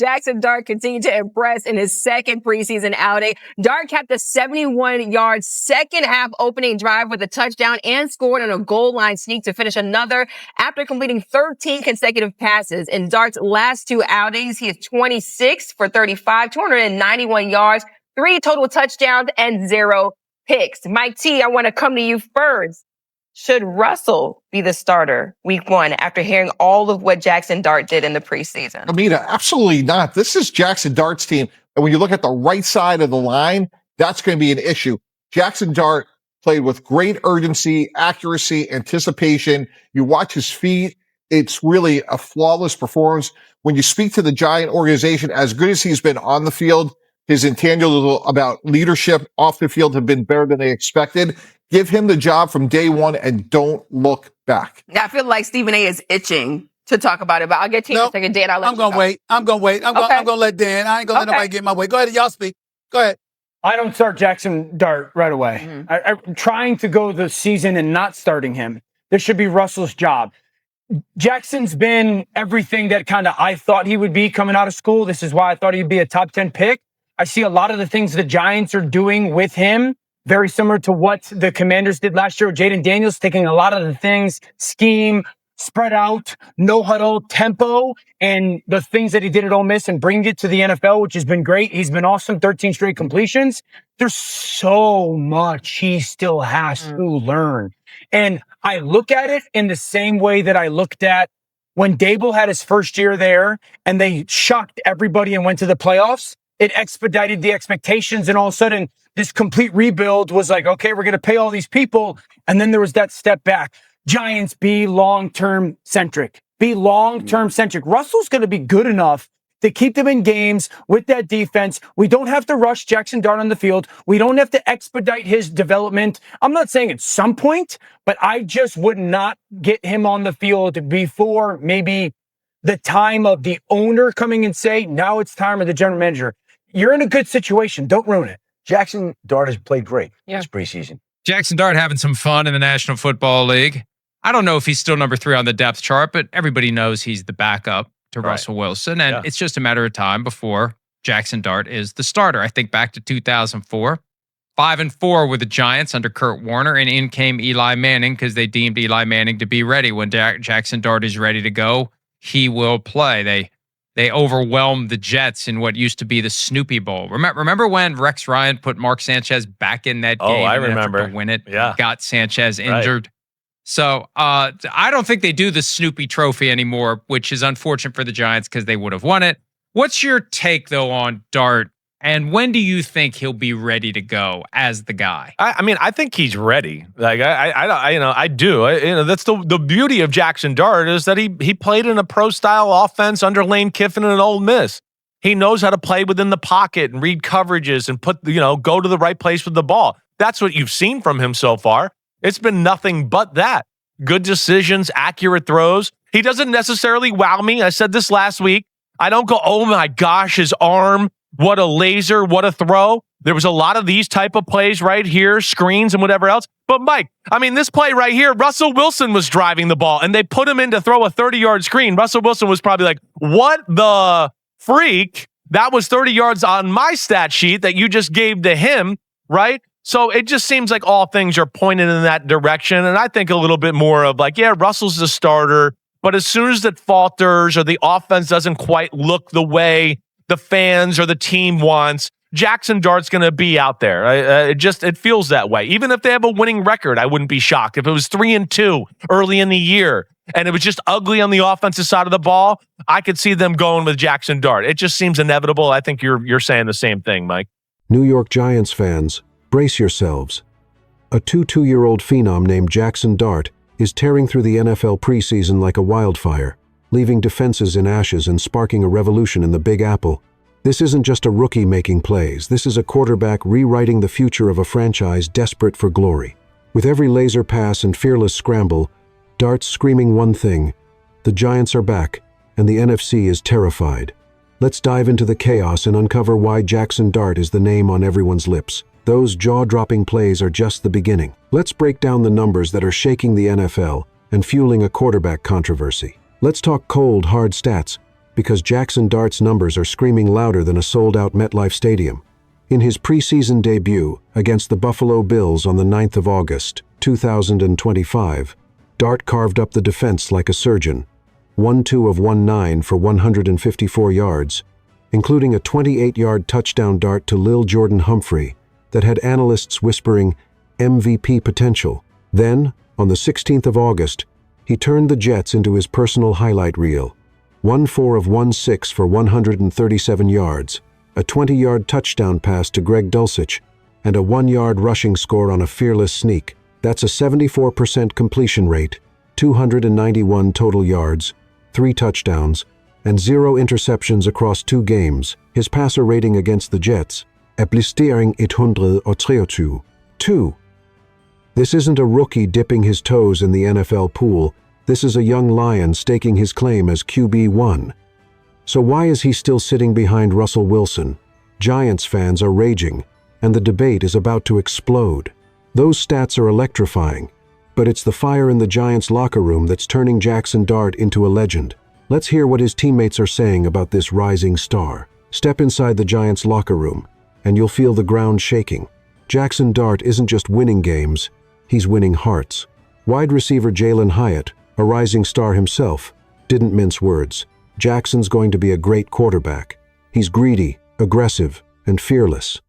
Jaxson Dart continued to impress in his second preseason outing. Dart capped a 71-yard second-half opening drive with a touchdown and scored on a goal line sneak to finish another after completing 13 consecutive passes. In Dart's last two outings, he is 26 for 35, 291 yards, 3 total touchdowns, and 0 picks. Mike T, I want to come to you first. Should Russell be the starter week 1 after hearing all of what Jaxson Dart did in the preseason? Amina, absolutely not. This is Jaxson Dart's team. And when you look at the right side of the line, that's going to be an issue. Jaxson Dart played with great urgency, accuracy, anticipation. You watch his feet. It's really a flawless performance. When you speak to the Giant organization, as good as he's been on the field, his intangibles about leadership off the field have been better than they expected. Give him the job from day one and don't look back. Yeah, I feel like Stephen A. is itching to talk about it, but I'll get to you in a second. Dan, I'm going to wait. I'm going to let Dan. I ain't going to let nobody get in my way. Go ahead, y'all speak. Go ahead. I don't start Jaxson Dart right away. I'm trying to go the season and not starting him. This should be Russell's job. Jackson's been everything that kind of I thought he would be coming out of school. This is why I thought he'd be a top 10 pick. I see a lot of the things the Giants are doing with him, very similar to what the Commanders did last year with Jaden Daniels, taking a lot of the things, scheme, spread out, no huddle, tempo, and the things that he did at Ole Miss and bringing it to the NFL, which has been great. He's been awesome, 13 straight completions. There's so much he still has to learn. And I look at it in the same way that I looked at when Dable had his first year there and they shocked everybody and went to the playoffs. It expedited the expectations, and all of a sudden, this complete rebuild was like, okay, we're going to pay all these people. And then there was that step back. Giants, be long-term centric. Be long-term centric. Russell's going to be good enough to keep them in games with that defense. We don't have to rush Jaxson Dart on the field. We don't have to expedite his development. I'm not saying at some point, but I just would not get him on the field before maybe the time of the owner coming and say, now it's time of the general manager. You're in a good situation. Don't ruin it. Jaxson Dart has played great this preseason. Jaxson Dart having some fun in the National Football League. I don't know if he's still number 3 on the depth chart, but everybody knows he's the backup to Russell Wilson. And it's just a matter of time before Jaxson Dart is the starter. I think back to 2004, 5-4 with the Giants under Kurt Warner, and in came Eli Manning because they deemed Eli Manning to be ready. When Jaxson Dart is ready to go, he will play. They overwhelmed the Jets in what used to be the Snoopy Bowl. Remember when Rex Ryan put Mark Sanchez back in that game? Oh, I remember. To win it, got Sanchez injured. So I don't think they do the Snoopy Trophy anymore, which is unfortunate for the Giants because they would have won it. What's your take, though, on Dart? And when do you think he'll be ready to go as the guy? I mean, I think he's ready. Like I do. That's the beauty of Jaxson Dart is that he played in a pro style offense under Lane Kiffin and Ole Miss. He knows how to play within the pocket and read coverages and go to the right place with the ball. That's what you've seen from him so far. It's been nothing but that. Good decisions, accurate throws. He doesn't necessarily wow me. I said this last week. I don't go, oh my gosh, his arm. What a laser, what a throw. There was a lot of these type of plays right here, screens and whatever else. But Mike, I mean, this play right here, Russell Wilson was driving the ball and they put him in to throw a 30-yard screen. Russell Wilson was probably like, what the freak? That was 30 yards on my stat sheet that you just gave to him, right? So it just seems like all things are pointed in that direction. And I think a little bit more of like, yeah, Russell's the starter. But as soon as it falters or the offense doesn't quite look the way the fans or the team wants, Jaxson Dart's going to be out there. It feels that way. Even if they have a winning record, I wouldn't be shocked. If it was 3-2 early in the year and it was just ugly on the offensive side of the ball, I could see them going with Jaxson Dart. It just seems inevitable. I think you're saying the same thing, Mike. New York Giants fans, brace yourselves. A 22-year-old phenom named Jaxson Dart is tearing through the NFL preseason like a wildfire, leaving defenses in ashes and sparking a revolution in the Big Apple. This isn't just a rookie making plays. This is a quarterback rewriting the future of a franchise desperate for glory. With every laser pass and fearless scramble, Dart's screaming one thing: the Giants are back, and the NFC is terrified. Let's dive into the chaos and uncover why Jaxson Dart is the name on everyone's lips. Those jaw-dropping plays are just the beginning. Let's break down the numbers that are shaking the NFL and fueling a quarterback controversy. Let's talk cold, hard stats. because Jaxson Dart's numbers are screaming louder than a sold-out MetLife Stadium. In his preseason debut against the Buffalo Bills on the 9th of August, 2025, Dart carved up the defense like a surgeon. 1-2 of 1-9 for 154 yards, including a 28-yard touchdown dart to Lil Jordan Humphrey that had analysts whispering MVP potential. Then, on the 16th of August, he turned the Jets into his personal highlight reel. 1-4 of 1-6 for 137 yards, a 20-yard touchdown pass to Greg Dulcich, and a 1-yard rushing score on a fearless sneak. That's a 74% completion rate, 291 total yards, 3 touchdowns, and 0 interceptions across 2 games. His passer rating against the Jets, +123. 2. This isn't a rookie dipping his toes in the NFL pool. This is a young lion staking his claim as QB1. So why is he still sitting behind Russell Wilson? Giants fans are raging, and the debate is about to explode. Those stats are electrifying, but it's the fire in the Giants locker room that's turning Jaxson Dart into a legend. Let's hear what his teammates are saying about this rising star. Step inside the Giants locker room, and you'll feel the ground shaking. Jaxson Dart isn't just winning games, he's winning hearts. Wide receiver Jalen Hyatt, a rising star himself, didn't mince words. Jackson's going to be a great quarterback. He's greedy, aggressive, and fearless.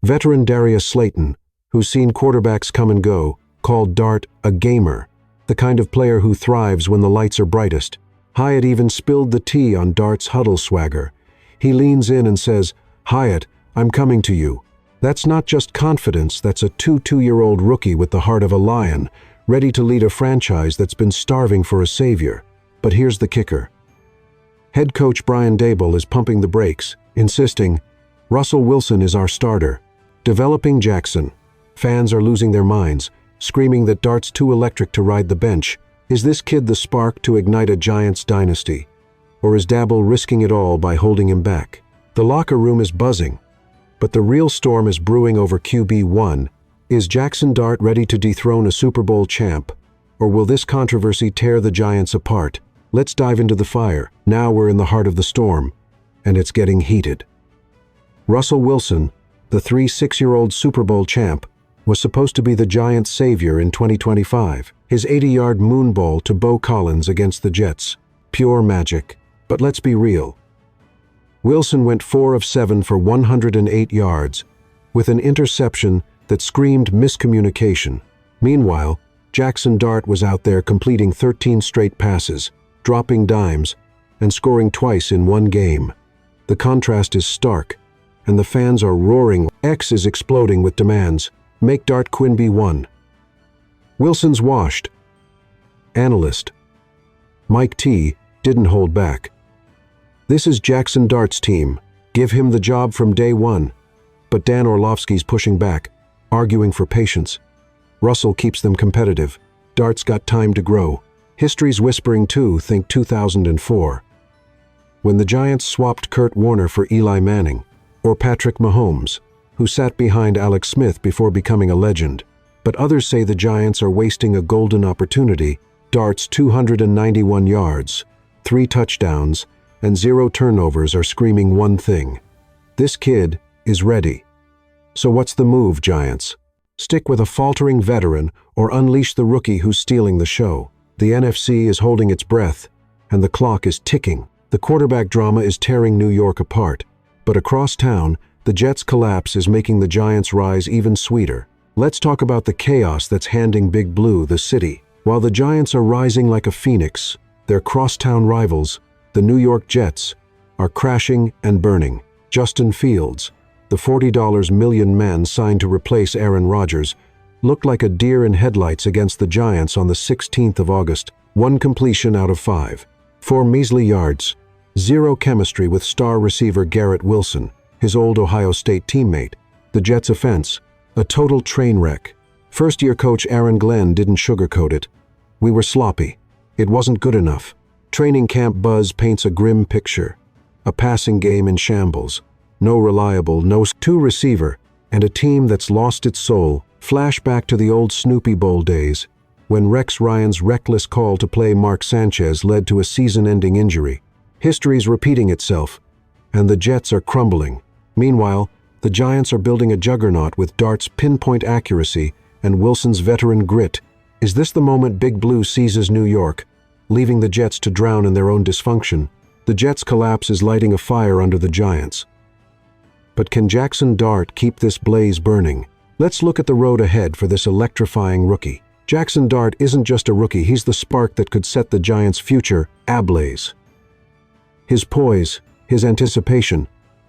Veteran Darius Slayton, who's seen quarterbacks come and go, called Dart a gamer, the kind of player who thrives when the lights are brightest. Hyatt even spilled the tea on Dart's huddle swagger. He leans in and says, "Hyatt, I'm coming to you." That's not just confidence, that's a 22-year-old rookie with the heart of a lion, ready to lead a franchise that's been starving for a savior. But here's the kicker. Head coach Brian Daboll is pumping the brakes, insisting, "Russell Wilson is our starter." Developing Jaxson. Fans are losing their minds, screaming that Dart's too electric to ride the bench. Is this kid the spark to ignite a Giants dynasty? Or is Daboll risking it all by holding him back? The locker room is buzzing, but the real storm is brewing over QB1. Is Jaxson Dart ready to dethrone a Super Bowl champ? Or will this controversy tear the Giants apart? Let's dive into the fire. Now we're in the heart of the storm, and it's getting heated. Russell Wilson, the 6-year-old Super Bowl champ, was supposed to be the Giants' savior in 2025. His 80-yard moonball to Bo Collins against the Jets. Pure magic. But let's be real. Wilson went 4 of 7 for 108 yards, with an interception that screamed miscommunication. Meanwhile, Jaxson Dart was out there completing 13 straight passes, dropping dimes, and scoring twice in one game. The contrast is stark, and the fans are roaring. X is exploding with demands. Make Dart QB1. Wilson's washed. Analyst Mike T. didn't hold back. This is Jaxson Dart's team. Give him the job from day one. But Dan Orlovsky's pushing back, arguing for patience. Russell keeps them competitive. Dart's got time to grow. History's whispering too, think 2004. When the Giants swapped Kurt Warner for Eli Manning, or Patrick Mahomes, who sat behind Alex Smith before becoming a legend. But others say the Giants are wasting a golden opportunity. Dart's 291 yards, 3 touchdowns, and 0 turnovers are screaming one thing. This kid is ready. So what's the move, Giants? Stick with a faltering veteran or unleash the rookie who's stealing the show. The NFC is holding its breath, and the clock is ticking. The quarterback drama is tearing New York apart. But across town, the Jets' collapse is making the Giants' rise even sweeter. Let's talk about the chaos that's handing Big Blue the city. While the Giants are rising like a phoenix, their crosstown rivals, the New York Jets, are crashing and burning. Justin Fields, the $40 million man signed to replace Aaron Rodgers, looked like a deer in headlights against the Giants on the 16th of August. 1 completion out of 5. 4 measly yards. 0 chemistry with star receiver Garrett Wilson, his old Ohio State teammate. The Jets' offense, a total train wreck. First-year coach Aaron Glenn didn't sugarcoat it. We were sloppy. It wasn't good enough. Training camp buzz paints a grim picture. A passing game in shambles. No reliable, no 2 receiver, and a team that's lost its soul. Flashback to the old Snoopy Bowl days, when Rex Ryan's reckless call to play Mark Sanchez led to a season-ending injury. History's repeating itself, and the Jets are crumbling. Meanwhile, the Giants are building a juggernaut with Dart's pinpoint accuracy and Wilson's veteran grit. Is this the moment Big Blue seizes New York, leaving the Jets to drown in their own dysfunction? The Jets' collapse is lighting a fire under the Giants. But can Jaxson Dart keep this blaze burning? Let's look at the road ahead for this electrifying rookie. Jaxson Dart isn't just a rookie, he's the spark that could set the Giants' future ablaze. His poise, his anticipation,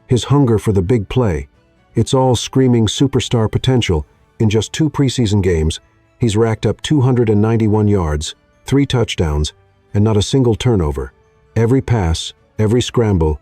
his hunger for the big play, it's all screaming superstar potential. In just 2 preseason games, he's racked up 291 yards, 3 touchdowns, and not a single turnover. Every pass, every scramble,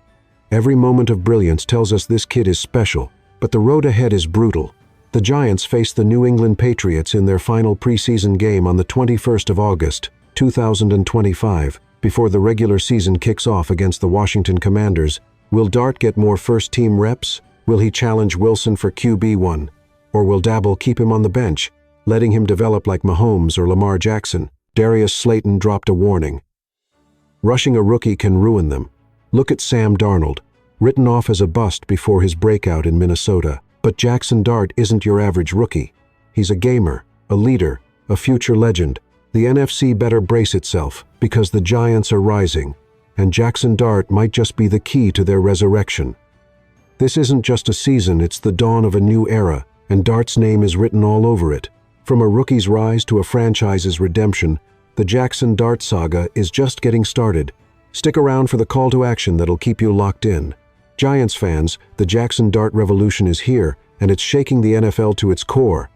every moment of brilliance tells us this kid is special. But the road ahead is brutal. The Giants face the New England Patriots in their final preseason game on the 21st of August, 2025, before the regular season kicks off against the Washington Commanders. Will Dart get more first-team reps? Will he challenge Wilson for QB1? Or will Dabble keep him on the bench, letting him develop like Mahomes or Lamar Jackson? Darius Slayton dropped a warning. Rushing a rookie can ruin them. Look at Sam Darnold, written off as a bust before his breakout in Minnesota. But Jaxson Dart isn't your average rookie. He's a gamer, a leader, a future legend. The NFC better brace itself, because the Giants are rising, and Jaxson Dart might just be the key to their resurrection. This isn't just a season, it's the dawn of a new era, and Dart's name is written all over it. From a rookie's rise to a franchise's redemption, the Jaxson Dart saga is just getting started. Stick around for the call to action that'll keep you locked in. Giants fans, the Jaxson Dart revolution is here, and it's shaking the NFL to its core.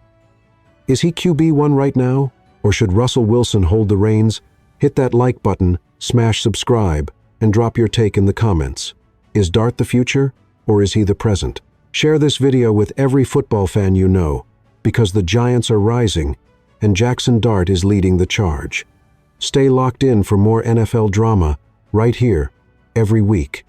Is he QB1 right now? Or should Russell Wilson hold the reins? Hit that like button, smash subscribe, and drop your take in the comments. Is Dart the future, or is he the present? Share this video with every football fan you know, because the Giants are rising, and Jaxson Dart is leading the charge. Stay locked in for more NFL drama, right here, every week.